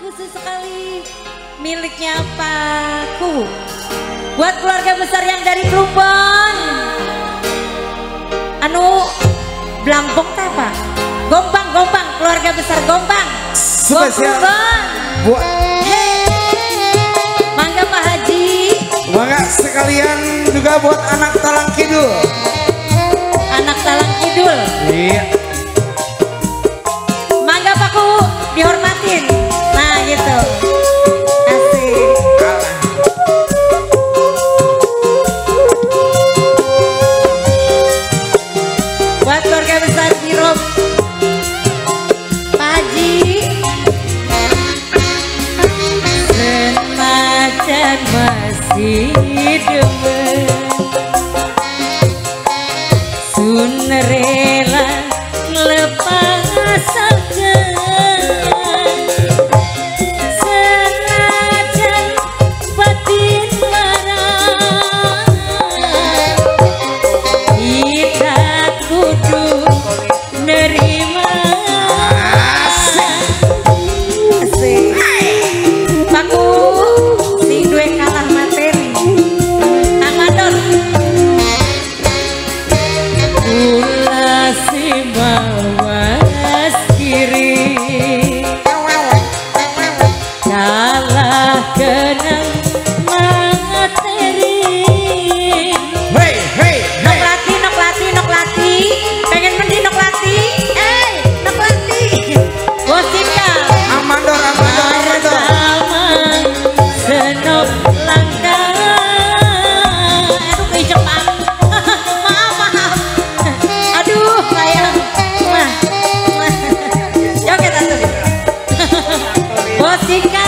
khusus sekali miliknya Paku buat keluarga besar yang dari Plumbon. Anu Blampong apa? Gombang keluarga besar Gombang. Spesial buat Mangga Pak Haji. Mangga sekalian juga buat anak Talang Kidul. Anak Talang Kidul. Iya. Mangga Paku dihormatin. Nah gitu. Asik. Buat keluarga besar Sirup Pak Haji. Senajan masih demen sun rela ngelepasakeun senajan batin larang kita kudu nerima. Asik. Paku si dua kalah materi. Kang Mandor ulah si mawas kiri kalah kenang materi. Hey. Nok lati pengen mendi nok lati nok lati Bosika Amandor. Artaman senop langkah. Aduh keijek maaf aduh sayang Joget atuh Bosika